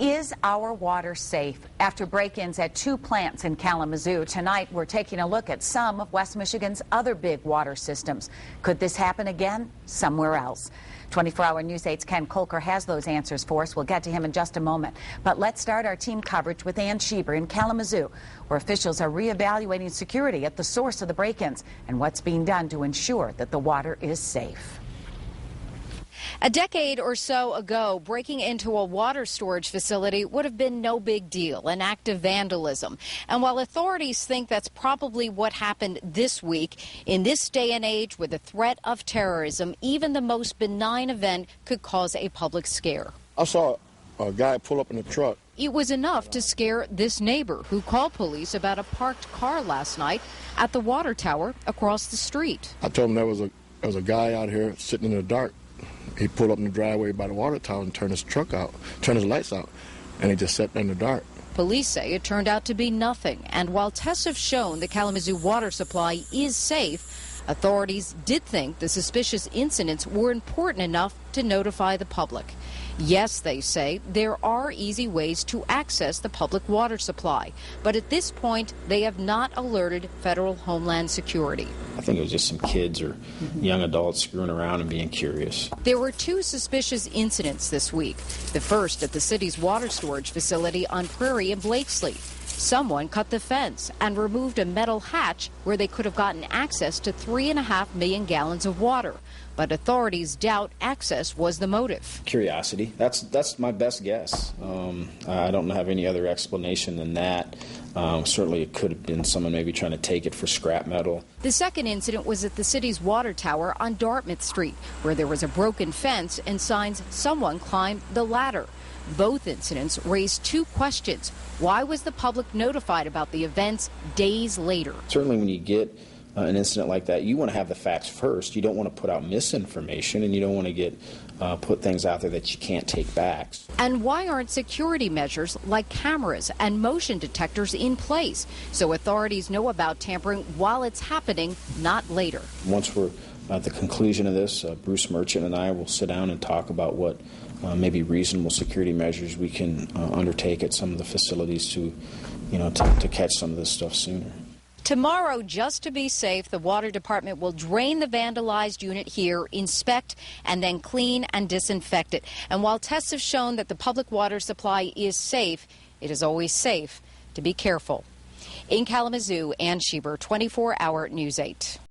Is our water safe? After break-ins at 2 plants in Kalamazoo, tonight we're taking a look at some of West Michigan's other big water systems. Could this happen again somewhere else? 24-hour News 8's Ken Kolker has those answers for us. We'll get to him in just a moment. But let's start our team coverage with Ann Schieber in Kalamazoo, where officials are reevaluating security at the source of the break-ins and what's being done to ensure that the water is safe. A decade or so ago, breaking into a water storage facility would have been no big deal, an act of vandalism. And while authorities think that's probably what happened this week, in this day and age with the threat of terrorism, even the most benign event could cause a public scare. I saw a guy pull up in a truck. It was enough to scare this neighbor who called police about a parked car last night at the water tower across the street. I told him there was a guy out here sitting in the dark. He pulled up in the driveway by the water tower and turned his lights out, and he just sat there in the dark. Police say it turned out to be nothing, and while tests have shown the Kalamazoo water supply is safe, authorities did think the suspicious incidents were important enough to notify the public. Yes, they say, there are easy ways to access the public water supply, but at this point, they have not alerted federal Homeland Security. I think it was just some kids or young adults screwing around and being curious. There were 2 suspicious incidents this week. The first at the city's water storage facility on Prairie and Blakesley. Someone cut the fence and removed a metal hatch where they could have gotten access to 3.5 million gallons of water. But authorities doubt access was the motive. Curiosity. That's my best guess. I don't have any other explanation than that. Certainly it could have been someone maybe trying to take it for scrap metal. The second incident was at the city's water tower on Dartmouth Street, where there was a broken fence and signs someone climbed the ladder. Both incidents raised 2 questions. Why was the public notified about the events days later? Certainly when you get an incident like that, you want to have the facts first. You don't want to put out misinformation, and you don't want to put things out there that you can't take back. And why aren't security measures like cameras and motion detectors in place so authorities know about tampering while it's happening, not later? Once we're at the conclusion of this, Bruce Merchant and I will sit down and talk about what maybe reasonable security measures we can undertake at some of the facilities to catch some of this stuff sooner. Tomorrow, just to be safe, the water department will drain the vandalized unit here, inspect, and then clean and disinfect it. And while tests have shown that the public water supply is safe, it is always safe to be careful. In Kalamazoo, Ann Schieber, 24-hour News 8.